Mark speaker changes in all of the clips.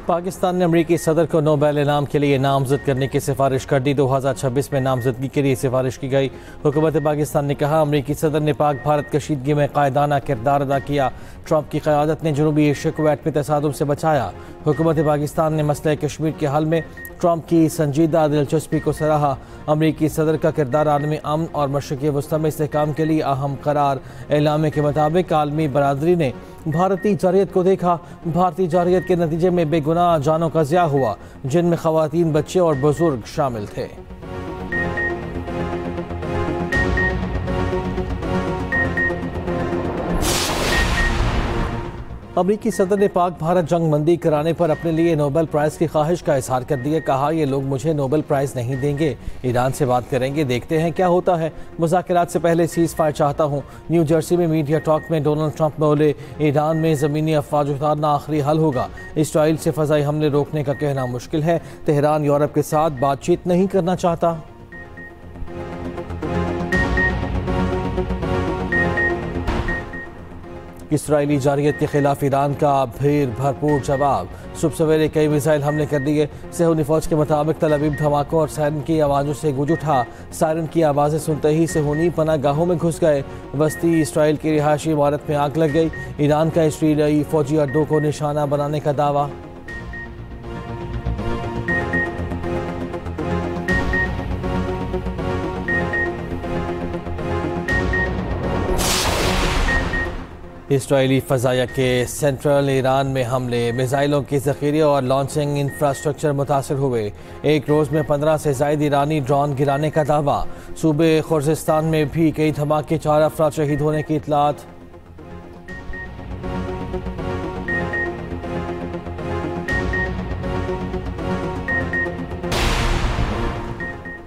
Speaker 1: पाकिस्तान ने अमरीकी सदर को नोबेल इनाम के लिए नामजद करने की सिफारिश कर दी। 2026 में नामजदगी के लिए सिफारिश की गई। हुकूमत पाकिस्तान ने कहा, अमरीकी सदर ने पाक भारत कशीदगी में कायदाना किरदार अदा किया। ट्रंप की क़यादत ने जनूबी एशिया को एटमी तसादुम से बचाया। हुकूमत पाकिस्तान ने मसले कश्मीर के हल में ट्रंप की संजीदा दिलचस्पी को सराहा। अमरीकी सदर का किरदार आलमी अमन और मशरक़ी वस्ती में इस्तेहकाम के लिए अहम करार। एलामे के मुताबिक आलमी बरादरी ने भारतीय जारियत को देखा। भारतीय जारियत के नतीजे में बेगुनाह जानों का ज़िया हुआ, जिनमें ख़वातीन, बच्चे और बुजुर्ग शामिल थे। अमरीकी सदर ने पाक भारत जंग बंदी कराने पर अपने लिए नोबेल प्राइज़ की ख्वाहिश का इजहार कर दिया। कहा, ये लोग मुझे नोबेल प्राइज़ नहीं देंगे, ईरान से बात करेंगे, देखते हैं क्या होता है। मुज़ाकरात से पहले सीज़ फायर चाहता हूँ। न्यू जर्सी में मीडिया टॉक में डोनाल्ड ट्रंप बोले, ईरान में ज़मीनी अफवाज उतारना आखिरी हल होगा। इसराइल से फ़ज़ाई हमले रोकने का कहना मुश्किल है। तेहरान यूरोप के साथ बातचीत नहीं करना चाहता। इसराइली जारियत के खिलाफ ईरान का फिर भरपूर जवाब। सुबह सवेरे कई मिसाइल हमले कर दिए। सेहूनी फौज के मुताबिक तल अवीव धमाकों और सायरन की आवाज़ों से गूंज उठा। सायरन की आवाज़ें सुनते ही सेहूनी पनाह गाहों में घुस गए। वस्ती इसराइल की रिहायशी इमारत में आग लग गई। ईरान का इसराइली फौजी अड्डों को निशाना बनाने का दावा। इसराइली फ़ज़ाया के सेंट्रल ईरान में हमले, मिसाइलों के ज़ख़ीरे और लॉन्चिंग इंफ्रास्ट्रक्चर मुतासर हुए। एक रोज़ में 15 से ज़ायद ईरानी ड्रोन गिराने का दावा। सूबे खुर्ज़िस्तान में भी कई धमाके, 4 अफराद शहीद होने की इतलात।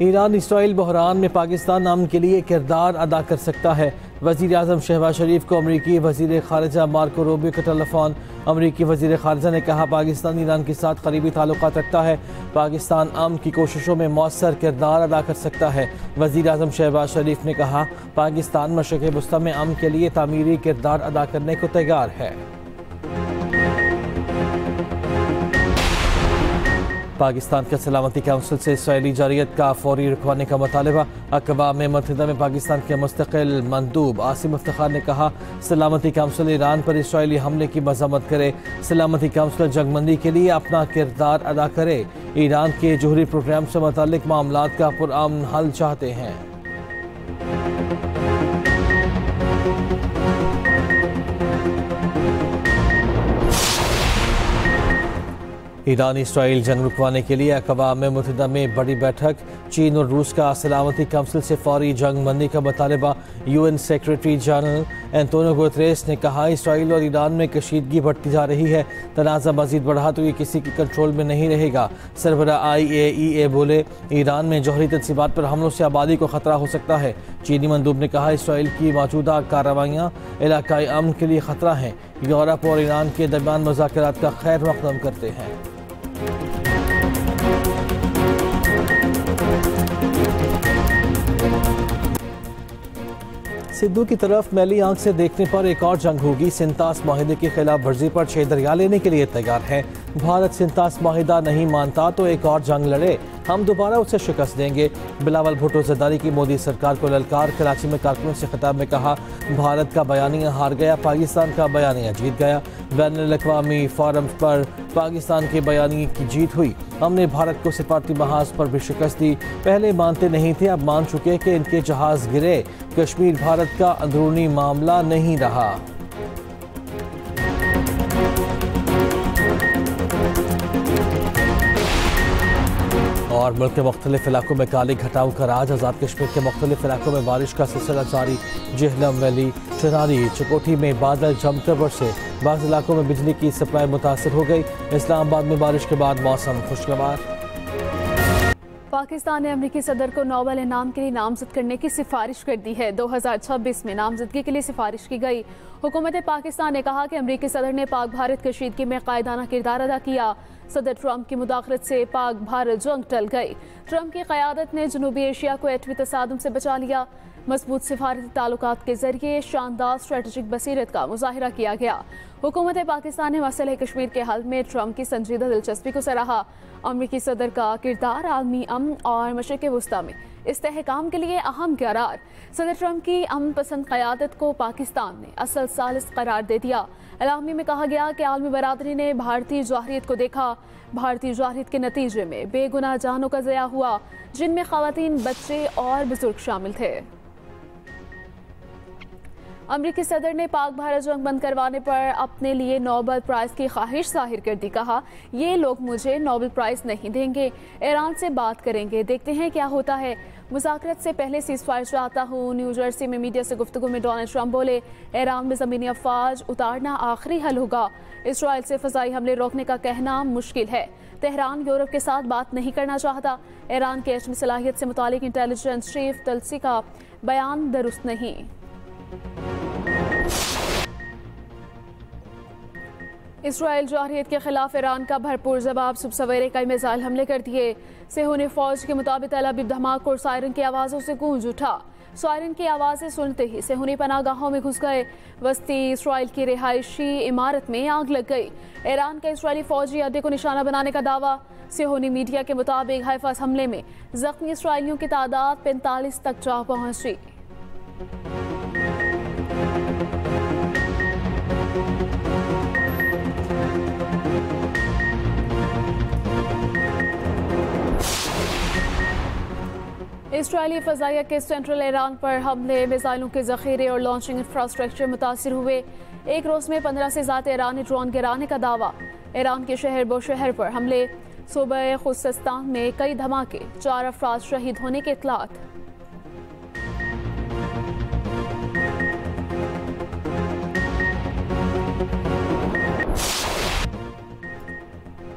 Speaker 1: ईरान इसराइल बहरान में पाकिस्तान अमन के लिए किरदार अदा कर सकता है। वज़ीर आज़म शहबाज शरीफ को अमरीकी वज़ीर ख़ारिजा मार्को रूबियो का टेलीफोन। अमरीकी वज़ीर ख़ारिजा ने कहा, पाकिस्तान ईरान के साथ करीबी ताल्लुकात रखता है। पाकिस्तान अमन की कोशिशों में मौसर किरदार अदा कर सकता है। वज़ीर आज़म शहबाज शरीफ ने कहा, पाकिस्तान मशरिक़ वस्ती में अमन के लिए तामीरी किरदार अदा करने को तैयार है। पाकिस्तान के सलामती काउंसिल से इसराइली जारियत का फौरी रुकवाने का मुतालबा। अक़वाम मुत्तहिदा में पाकिस्तान के मुस्तक़िल मंदूब आसिम इफ्तिखार ने कहा, सलामती काउंसिल ईरान पर इसराइली हमले की मज़म्मत करे। सलामती काउंसिल जंगबंदी के लिए अपना किरदार अदा करे। ईरान के जोहरी प्रोग्राम से मुताल्लिक़ मामलात का पुरअमन हल चाहते हैं। ईरान इसराइल जंग रुकवाने के लिए अक़वाम मुत्तहिदा में बड़ी बैठक। चीन और रूस का सलामती काउंसिल से फौरी जंग बंदी का मुतालबा। UN secretary general Antonio Guterres ने कहा, इसराइल और ईरान में कशीदगी बढ़ती जा रही है। तनाज़ा मज़ीद बढ़ा तो ये किसी के कंट्रोल में नहीं रहेगा। सरबरा IAEA बोले, ईरान में जौहरी तनसीबात पर हमलों से आबादी को ख़तरा हो सकता है। चीनी मंदूब ने कहा, इसराइल की मौजूदा कार्रवाइयाँ इलाकाई अमन के लिए ख़तरा हैं। यूरोप और ईरान के दरमियान मुज़ाकरात का खैर मक़दम करते हैं। सिद्धू की तरफ मैली आंख से देखने पर एक और जंग होगी। सिंतास माहिदे की खिलाफ वर्जी पर 6 दरिया लेने के लिए तैयार है। भारत सिंतास माहिदा नहीं मानता तो एक और जंग लड़े, हम दोबारा उसे शिकस्त देंगे। बिलावल भुट्टो जरदारी की मोदी सरकार को ललकार। कराची में कारकुनों से खिताब में कहा, भारत का बयानिया हार गया, पाकिस्तान का बयानिया जीत गया। बैनुल-अक़वामी फोरम पर पाकिस्तान के बयानिए की जीत हुई। हमने भारत को सिफारती महाज पर भी शिकस्त दी। पहले मानते नहीं थे, अब मान चुके कि इनके जहाज गिरे। कश्मीर भारत का अंदरूनी मामला नहीं रहा। और मुल्क के मुख्तलिफ इलाकों में काली घटाओं का राज। आज़ाद कश्मीर के मुख्तलिफ इलाकों में बारिश का सिलसिला जारी। जेहलम वैली, चनारी, चकोठी में बादल जमकर बरसे। बाज़ इलाकों में बिजली की सप्लाई मुतासर हो गई। इस्लामाबाद में बारिश के बाद मौसम खुशगवार।
Speaker 2: पाकिस्तान ने अमरीकी सदर को नोबेल इनाम के लिए नामजद करने की सिफारिश कर दी है। 2026 में नामजदगी के लिए सिफारिश की गई। हुकूमत पाकिस्तान ने कहा कि अमरीकी सदर ने पाक भारत कशीदगी में कायदाना किरदार अदा किया। सदर ट्रंप की मुदाखलत से पाक भारत जंग टल गई। ट्रंप की क़यादत ने जनूबी एशिया को एटमी तसादुम से बचा लिया। मजबूत सिफारती ताल्लुकात के जरिए शानदार स्ट्रेटजिक बसीरत का मुजाहिरा किया गया। हुकूमत पाकिस्तान ने मसले कश्मीर के हल में ट्रंप की संजीदा दिलचस्पी को सराहा। अमरीकी सदर का किरदार आलमी अमन और मशरिक़ वुस्ता में इस्तेहकाम के लिए अहम करार। सदर ट्रंप की अमन पसंद क़यादत को पाकिस्तान ने असल सालिस करार दे दिया। एलामी में कहा गया कि आलमी बरादरी ने भारतीय जाहिरियत को देखा। भारतीय जाहिरियत के नतीजे में बेगुनाह जानों का ज़या हुआ, जिनमें ख़वातीन, बच्चे और बुजुर्ग शामिल थे। अमरीकी सदर ने पाक भारत जंग बंद करवाने पर अपने लिए नोबेल प्राइज़ की ख्वाहिश जाहिर कर दी। कहा, ये लोग मुझे नोबेल प्राइज़ नहीं देंगे, ईरान से बात करेंगे, देखते हैं क्या होता है। मुज़ाकरत से पहले सीज़फायर चाहता हूँ। न्यू जर्सी में मीडिया से गुफ्तगू में डोनाल्ड ट्रंप बोले, ईरान में ज़मीनी अफवाज उतारना आखिरी हल होगा। इसराइल से फ़ज़ाई हमले रोकने का कहना मुश्किल है। तेहरान यूरोप के साथ बात नहीं करना चाहता। ईरान के एटमी सलाहियत से मुतालिक इंटेलिजेंस चीफ तलसी का बयान दुरुस्त नहीं। इसराइल जाहिरियत के खिलाफ ईरान का भरपूर जवाब। सुबह सवेरे कई मिसाइल हमले कर दिए। सेहूनी फौज के मुताबिक तल अवीव धमाके और सायरन की आवाज़ों से गूंज उठा। सायरन की आवाज़ें सुनते ही सेहूनी पनागाहों में घुस गए। वस्ती इसराइल की रिहायशी इमारत में आग लग गई। ईरान के इसराइली फौजी अड्डे को निशाना बनाने का दावा। सेहूनी मीडिया के मुताबिक हाइफा हमले में जख्मी इसराइलियों की तादाद 45 तक जा पहुंची। इसराइली फ़ज़ाइया के सेंट्रल ईरान पर हमले, मिसाइलों के ज़ख़ीरे और लॉन्चिंग इंफ्रास्ट्रक्चर मुतासिर हुए। एक रोज़ में 15 से ज़्यादा ईरानी ड्रोन गिराने का दावा। ईरान के शहर बोशहर पर हमले। सूबे खुज़स्तान में कई धमाके, 4 अफराद शहीद होने के इत्तलात।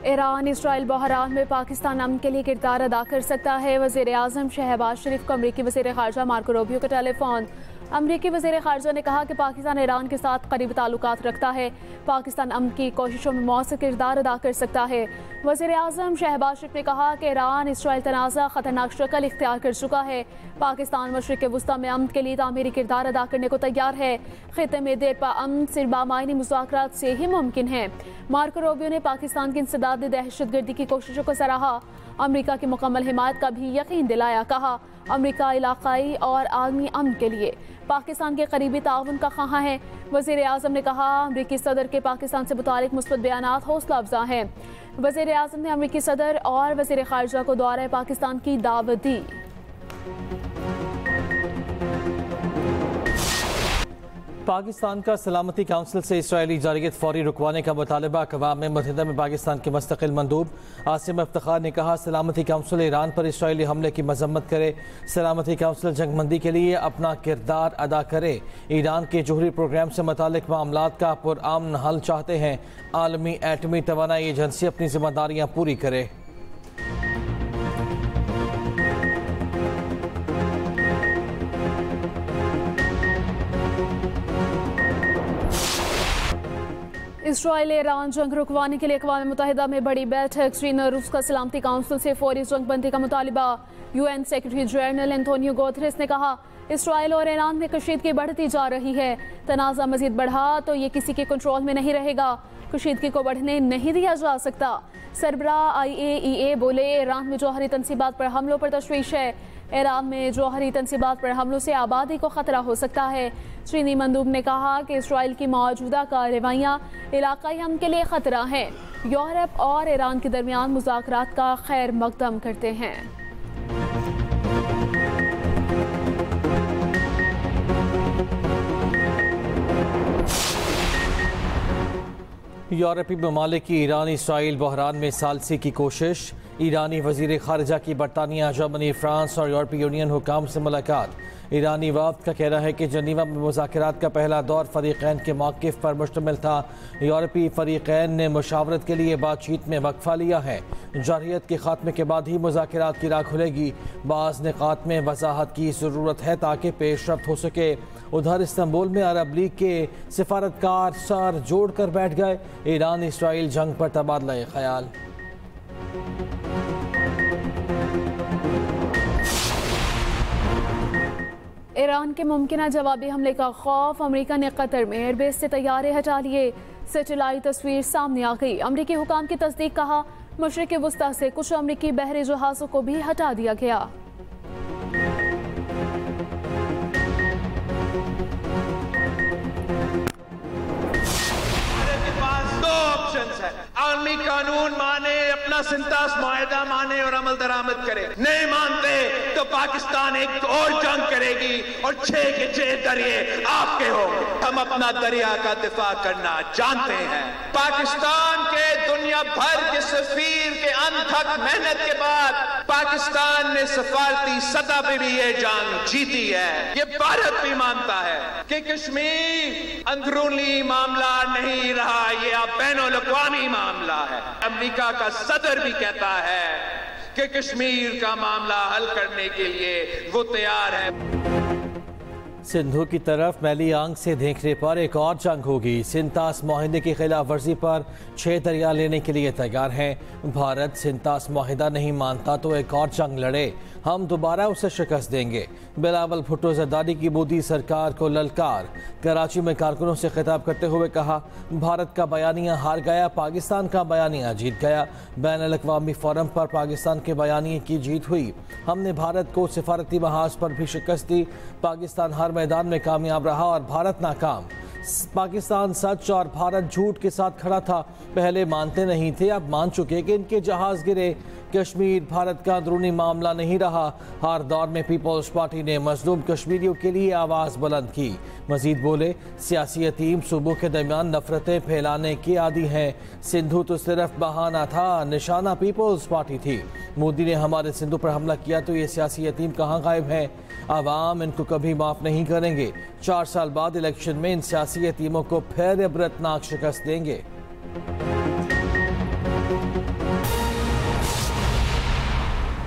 Speaker 2: ईरान इसराइल बहरान में पाकिस्तान अमन के लिए किरदार अदा कर सकता है। वज़ीर आज़म शहबाज शरीफ को अमरीकी वज़ीर ख़ारजा मार्को रूबियो का टेलीफोन। अमरीकी वज़ीर ख़ारजा ने कहा कि पाकिस्तान ईरान के साथ करीबी ताल्लुकात रखता है। पाकिस्तान अमन की कोशिशों में मौसर किरदार अदा कर सकता है। वज़ीर आज़म शहबाज शरीफ ने कहा कि ईरान इसराइल तनाज़ा ख़तरनाक शक्ल इख्तियार कर चुका है। पाकिस्तान मशरिक़ वुस्ता में अमन के लिए तामीरी किरदार अदा करने को तैयार है। ख़ित्ते में देर पा अमन सिर्फ बामायनी मुज़ाकरात से ही मुमकिन है। मार्को रूबियो ने पाकिस्तान की इंसदादी दहशतगर्दी की कोशिशों को सराहा। अमरीका की मुकम्मल हिमायत का भी यकीन दिलाया। कहा, अमरीका इलाकाई और आलमी अमन के लिए पाकिस्तान के करीबी ताउन का ख़्वाह है। वज़ीर आज़म ने कहा, अमरीकी सदर के पाकिस्तान से मुतालिक मुस्बत बयानात हौसला अफजा हैं। वज़ीर आज़म ने अमरीकी सदर और वज़ीर ख़ारजा को दौरे पाकिस्तान की दावत दी।
Speaker 1: पाकिस्तान का सलामती काउंसिल से इसराइली जारियत फौरी रुकवाने का मुतालबा। अक़वाम मुत्तहिदा में पाकिस्तान के मुस्तकिल मंदूब आसिम इफ्तिखार ने कहा, सलामती काउंसिल ईरान पर इसराइली हमले की मजम्मत करे। सलामती काउंसिल जंगबंदी के लिए अपना किरदार अदा करे। ईरान के जोहरी प्रोग्राम से मुतालिक मामलात का पुरअमन हल चाहते हैं। आलमी एटमी तवानाई एजेंसी अपनी जिम्मेदारियाँ पूरी करे।
Speaker 2: इसराइल ईरान जंग रुकवाने के लिए अक़वाम मुत्तहिदा में बड़ी बैठक। चीन और रूस का सलामती काउंसिल से फौरी जंगबंदी का मुतालिबा। UN secretary general Antonio Guterres ने कहा, इसराइल और ईरान में कशीदगी बढ़ती जा रही है। तनाज़ा मजीद बढ़ा तो ये किसी के कंट्रोल में नहीं रहेगा। कशीदगी को बढ़ने नहीं दिया जा सकता। सरबराह IAEA बोले, ईरान में जौहरी तनसीबात पर हमलों पर तशवीश है। ईरान में जौहरी तनसीबात पर हमलों से आबादी को खतरा हो सकता है। चीनी मंदूब ने कहा कि इसराइल की मौजूदा कार्रवाइयाँ इलाकाई अमन के लिए खतरा हैं। यूरोप और ईरान के दरमियान मुज़ाकरात का खैर मकदम करते हैं।
Speaker 1: यूरोपीय ममालिक की ईरान इसराइल बहरान में सालसी की कोशिश। ईरानी वज़ीर ख़ारजा की बरतानिया, जर्मनी, फ्रांस और यूरोपीय यूनियन हुकाम से मुलाकात। ईरानी वफ़द का कहना है कि जनीवा में मुज़ाकरात का पहला दौर फ़रीक़ैन के मौक़िफ़ पर मुश्तमिल था। यूरोपीय फ़रीक़ैन ने मुशावरत के लिए बातचीत में वक्फ़ा लिया है। जारहियत के ख़ात्मे के बाद ही मुज़ाकरात की राह खुलेगी। बाज़ निकात में वज़ाहत की ज़रूरत है ताकि पेशरफ्त हो सके। उधर इस्तांबुल में अरब लीग के सिफारतकार सर जोड़ कर बैठ गए। ईरान इसराइल जंग पर तबादला ख्याल।
Speaker 2: ईरान के मुमकिन जवाबी हमले का खौफ, अमेरिका ने कतर में एयरबेस से तैयारे हटा लिए। सैटेलाइट तस्वीर सामने आ गई। अमेरिकी हुकाम की तस्दीक, कहा मशरिक़ वस्ता से कुछ अमेरिकी बहरी जहाज़ों को भी हटा दिया गया।
Speaker 3: आलमी कानून माने, अपना सिंतास मुआहदा माने और अमल दरामद करे। नहीं मानते तो पाकिस्तान एक और जंग करेगी और 6 के 6 दरिए आपके होंगे। हम अपना दरिया का दिफा करना जानते हैं। पाकिस्तान के दुनिया भर के सफीर के अनथक मेहनत के बाद पाकिस्तान ने सफारती सतह पे भी ये जंग जीती है। ये भारत भी मानता है कि कश्मीर अंदरूनी मामला नहीं रहा, ये अब बैनुल-अक़वामी मामला है। अमेरिका का सदर भी कहता है कि कश्मीर का मामला हल करने के लिए वो तैयार है।
Speaker 1: सिंधु की तरफ मैली आंख से देखने पर एक और जंग होगी। सिंतास माहिदे की खिलाफ वर्जी पर 6 दरिया लेने के लिए तैयार हैं। भारत सिंतास माहिदा नहीं मानता तो एक और जंग लड़े, हम दोबारा उसे शिकस्त देंगे। बिलावल भुट्टो जरदारी की मोदी सरकार को ललकार। कराची में कारकुनों से खिताब करते हुए कहा, भारत का बयानिया हार गया, पाकिस्तान का बयानिया जीत गया। बैनुल-अक़वामी फोरम पर पाकिस्तान के बयानिए की जीत हुई। हमने भारत को सिफारती महाज पर भी शिकस्त दी। पाकिस्तान हर मैदान में कामयाब रहा और भारत नाकाम। पाकिस्तान सच और भारत झूठ के साथ खड़ा था। पहले मानते नहीं थे, अब मान चुके कि इनके जहाज गिरे। कश्मीर भारत का अंदरूनी मामला नहीं रहा। हर दौर में पीपल्स पार्टी ने मजलूम कश्मीरियों के लिए आवाज़ बुलंद की। मजीद बोले, सियासी यतीम सूबों के दरमियान नफरतें फैलाने के आदी हैं। सिंधु तो सिर्फ बहाना था, निशाना पीपल्स पार्टी थी। मोदी ने हमारे सिंधु पर हमला किया तो ये सियासी यतीम कहाँ गायब हैं? आवाम इनको कभी माफ़ नहीं करेंगे। 4 साल बाद इलेक्शन में इन सियासी यतीमों को फिर इबरतनाक शिकस्त देंगे।